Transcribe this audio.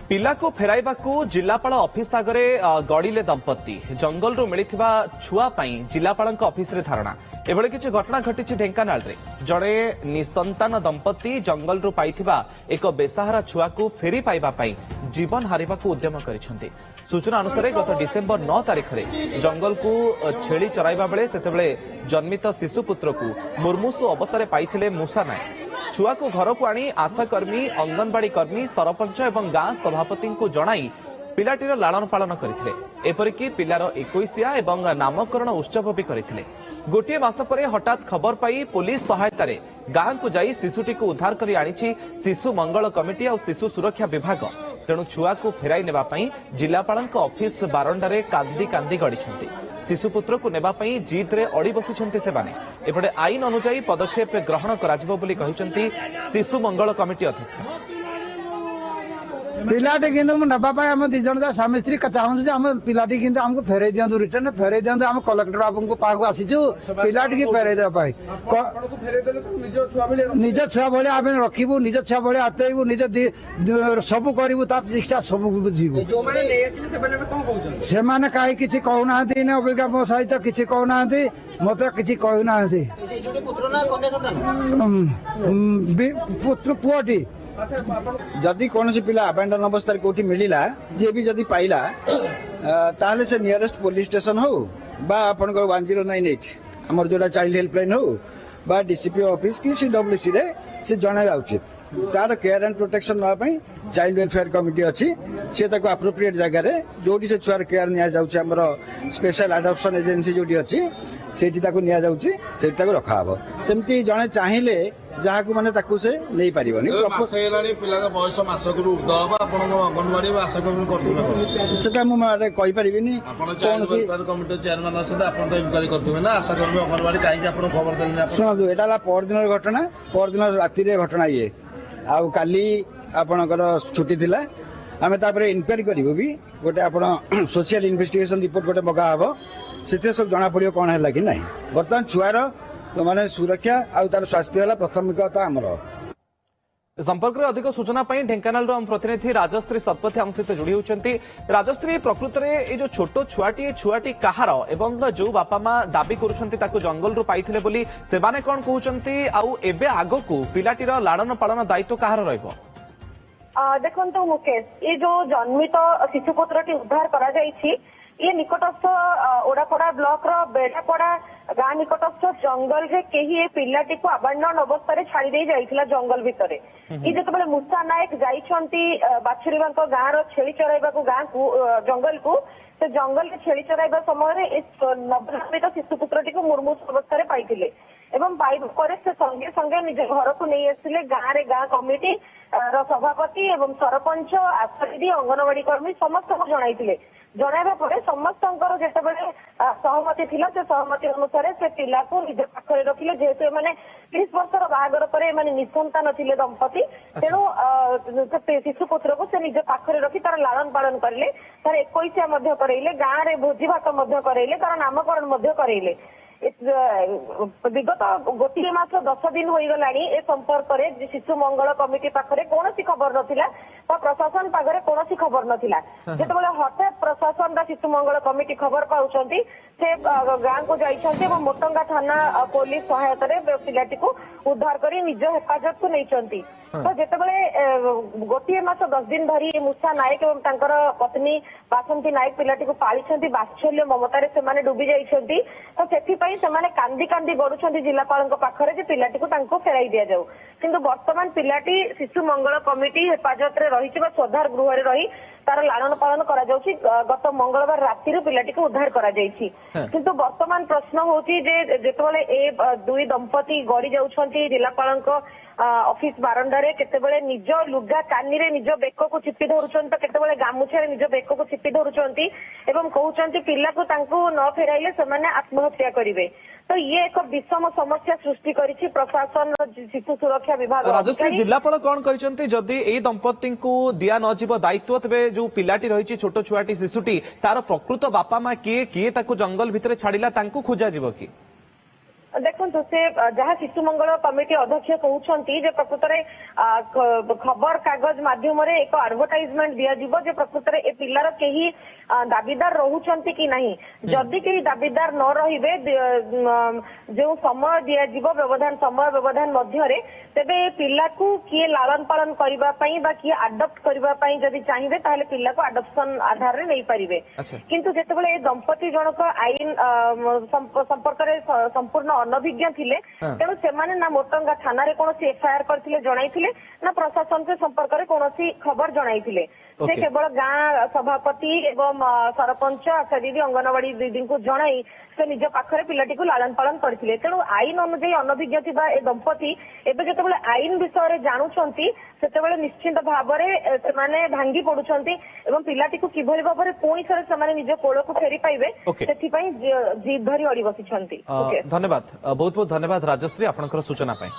पिला को फेराइबा जिलापाल ऑफिस आगे गड़िले दंपति जंगल मिलता छुआ जिलापाल ऑफिस रे धारणा एभली किसी घटना घटी ढेंकानाल रे जड़े निसंतान दंपति जंगल पाइथिबा एक बेसहारा छुआ को फेरी पाइबा जीवन हारिबा उद्यम करिसेंती। सूचना अनुसार गत डिसेम्बर 9 तारिख में जंगल को छेली चराइबा बेले सेतेबेले जन्मित शिशुपुत्र को मुर्मूसु अवस्था पाइथिले मूसा नायक। छुआ को घर को आनी आशाकर्मी अंगनवाड़ी कर्मी सरपंच और गाँ सभापति को जणाई पिलाटीर लालन पालन करथिले। एपरिकी पिलार 21 एवं नामकरण उत्सव भी करथिले। गोटे मास पर हठात खबर पाई पुलिस सहायता गाँ को जाई शिशुटी को उद्धार कर आनी शिशु मंगल कमिटी और शिशु सुरक्षा विभाग। तेणु छुआ को फेराई नेबापई जिलापाल ऑफिस बारंडारे कांदी कांदी गड़ी शिशुपुत्र को नेबापई जिद रे अड़ी बसिछंती सेबाने। एपटे आईन अनुसार पदक्षेप ग्रहण कराजिबो बोली कहिसंती शिशु मंगल कमिटी अध्यक्ष। पिलाटी किंतु नबापाई आम दी जन स्वामी स्त्री चाहूँ आम पिलाटी किंतु आमको फेरे दिंतु रिटर्न फेरे दिंतु आम कलेक्टर बाबू पाक आसीचु पिलाटी की फेरे देवाई निज छुआ भाई आम रखू निज छुआ भाई आतेबू निज सब करू चिकित्सा सब बुझू से कहीं किसी कहूना अबिका मो सहित किसी कहूना मत कि कहूना पुत्र पुओटी जदि कौन पिला अबैंडन अवस्था कोठी मिला जी भी जदि पाइला ताहले से नियरेस्ट पुलिस स्टेशन हो बा आपन 1098 हमर जोड़ा चाइल्ड हेल्पलाइन हो बा डीसीपी ऑफिस की सीडब्ल्यूसी रे से जणाइबा उचित। तार केयर एंड प्रोटेक्शन नापई चाइल्ड वेलफेयर कमिटी अच्छी से ताको एप्रोप्रिएट जगह रे जोटी से छुआर केयर निया जाउची हमर स्पेशल एडॉप्शन एजेंसी जोटी अच्छी सेठी ताको निया जाउची सेठी ताको रखा हबो। सेमती जणे चाहिले जहाँ को माने ताकू से नहीं पारिबनी पिला बयस मासक ऊर्ध अंगनवाड़ी सेटा मु मारे कहि परिबिनी कमिटी चेयरमैन अच्छे आप इनक्वारी करते ना आशा कर्मी अंगनवाड़ी कहीं खबर देने शुणु एटा परदिन घटना परदिन राति घटना ये आउ काली आपणकर छुट्टी थिला आमे तापरे इनक्वारी करिवो भी गोटे आपण सोशल इन्वेस्टिगेशन रिपोर्ट गोटे मगा हबो सेते सब जना पड़ियो कोन हैला कि नहीं। वर्तमान छुआर माने सुरक्षा आउ तार स्वास्थ्य हला प्राथमिकता हमर। संपर्क में अधिक सूचना ढेंकानाल प्रतिनिधि राजश्री शतपथी आम सहित जोड़ी होती। राजश्री प्रकृत में ये जो छोट छुआटी कहार एवं जो बापा माँ दाबी कर जंगल पाइथिले बोली सेबाने कौन कहते आउ एबे आगो को पिलाटीर लालन पालन दायित्व कहार रहिबो? देखो मुकेश ये जो जन्मित शिशुपुत्रटी उद्धार करा जायछि ये निकटस्थ ओडापड़ा ब्लॉक रो बेड़ापड़ा गाँ निकटस्थ जंगल रे केही पिलाटी को अबांडन अवस्था छाड़ी दे जाइथिला जंगल भितर। ये जेतबेले मूसा नायक जाइछंती बाछुरीबांक गाँ रो छेली चराइबा को गाँ को जंगल को से जंगल रे छेली चराइबा समय इस नवजात शिशुपुत्रटी को मुर्मूस अवस्था पाइथिले एवं पाइबा पर से संगे संगे निज घर को नहीं आसिले गाँ रे गाँ कमिटी सभापति एवं सरपंच आशा दीदी अंगनवाड़ी कर्मी समस्त को जणाइथिले। जणाइबा परे समस्तंकर जेतेबेले सहमति थिला से सहमति अनुसार से पिला को निज पाखरे रखिले जेहेतु माने 30 वर्षर बाहागर पर माने निसंतान थिले दंपति तेणु शिशुपुत्र को से निज पाखरे रखी तार लालन पालन करले तार 21 मध्य करैले गाँ रे भोजी भात मध्य करैले तार नामकरण मध्य करैले। विगत गोटे मास 10 दिन हो गलानी ए संपर्क में शिशु मंगल कमिटी पाखरे कौन खबर नथिला प्रशासन पाखरे कौन खबर नथिला। जेतेबेले हठात प्रशासन शिशु मंगल कमिटी खबर पाउछंती से गाँ को जाइछंती मोटंगा थाना पुलिस सहायता पिलाटी को उद्धार करी निज हेफाजत को नैछंती। तो जेतेबेले गोटे मास 10 दिन धरी मूसा नायक एवं तांकर पत्नी बासंती नायक पिलाटी को पालिछंती बात्सल्य ममतारे से डूबी जाइछंती। तो सेठी सेमाने कांदी कांदी गड़ुछंती जिलापाल पाखरे जे पिलाटी को तांको फेराई दिया जाऊ किंतु वर्तमान पिलाटी शिशु मंगल कमिटी हेफाजत रे रही स्वधार गृह रे रही तार लालन पालन करा जाउछि। गत मंगलवार राति पिलाटी को उद्धार करा जाइछि किंतु वर्तमान प्रश्न होछि जे जेतबेले ए दुई दंपति गड़ी जाउछंती जिलापाल ऑफिस बारंडारे केतेबेले निज लुगा कानी रे निज बेक को चिपी धरुछंती तो केतेबेले गामुछा रे निज बेक को चिपी धरुछंती एवं कहउछंती पिला को तांको न फेराइले सेमाने आत्महत्या करिवे। तो ये एक विषम समस्या सृष्टि करिछि प्रशासन शिशु सुरक्षा विभाग। राजश्री जिलापाल कौन कहते जदि ए दंपति को दिया न जीव दायित्व तेबे जो पिलाटी रही छोट छुआटी शिशुटी तार प्रकृत बापा माँ किए किए ताको जंगल भितर छाड़िला तांको खोजा जीव कि? ଦେଖନ୍ତୁ ସେ ଯାହା ଶିଶୁ ମଙ୍ଗଳ କମିଟି ଅଧ୍ୟକ୍ଷ କହୁଛନ୍ତି ଯେ ପ୍ରକୃତରେ ଖବର କାଗଜ ମାଧ୍ୟମରେ ଏକ ଆଡଭର୍ଟାଇଜମେଣ୍ଟ ଦିଆଯିବ ଯେ ପ୍ରକୃତରେ ଏ ପିଲାର କେହି ଦାବିଦାର ରହୁଛନ୍ତି କି ନାହିଁ। ଯଦି କେହି ଦାବିଦାର ନ ରହିବେ ଯେଉଁ ସମୟ ଦିଆଯିବ ବ୍ୟବଧାନ ସମୟ ବ୍ୟବଧାନ ମଧ୍ୟରେ ତେବେ ଏ ପିଲାକୁ କିଏ ଲାଳନ ପାଳନ କରିବା ପାଇଁ ବା କିଏ ଆଡପ୍ଟ କରିବା ପାଇଁ ଯଦି ଚାହିଁବେ ତାହେଲେ ପିଲାକୁ ଆଡପ୍ସନ ଆଧାରରେ ନେଇପାରିବେ। ଆଚ୍ଛା। କିନ୍ତୁ ଯେତେବେଳେ ଏ ଦମ୍ପତି ଜଣକ ଆଇନ ସମ୍ପର୍କରେ ସମ୍ପୂର୍ଣ୍ଣ ଅନଭିଜ୍ଞ ଥିଲେ ତେଣୁ ସେମାନେ ନା ମୋଟଙ୍ଗା ଥାନାରେ କୌଣସି ଏଫଆଇଆର କରିଥିଲେ ଜଣାଇଥିଲେ ନା ପ୍ରଶାସନ ସେ ସମ୍ପର୍କରେ କୌଣସି ଖବର ଜଣାଇଥିଲେ। ସେ କେବଳ ଗାଁ ସଭାପତି ଏବଂ ସରପଞ୍ଚ ଆଶା ଦିଦି ଅଙ୍ଗନବାଡି ଦିଦିଙ୍କୁ ଜଣାଇ ସେ ନିଜ ପାଖରେ ପିଲାଟିକୁ ଲାଳନ ପାଳନ କରିଥିଲେ। ତେଣୁ ଆଇନ ଅନୁଯାୟୀ ଅନଭିଜ୍ଞ ଥିବା ଏ ଦମ୍ପତି ଏବେ ଯେତେବେଳେ ଆଇନ ବିଷୟରେ ଜାଣୁଛନ୍ତି ସେତେବେଳେ ନିଶ୍ଚିନ୍ତ ଭାବରେ ସେମାନେ ଭାଙ୍ଗି ପଡୁଛନ୍ତି ଏବଂ ପିଲାଟିକୁ କିଭଳି ଭାବରେ ପୁଣି ଥରେ ସେମାନେ ନିଜ କୋଳକୁ ଫେରି ପାଇବେ ସେଥିପାଇଁ ଜିଦ୍ ଧରି ଅଡି ବସିଛନ୍ତି। ଧନ୍ୟବାଦ, ବହୁତ ବହୁତ ଧନ୍ୟବାଦ ରାଜଶ୍ରୀ ଆପଣଙ୍କର ସୂଚନା ପାଇଁ।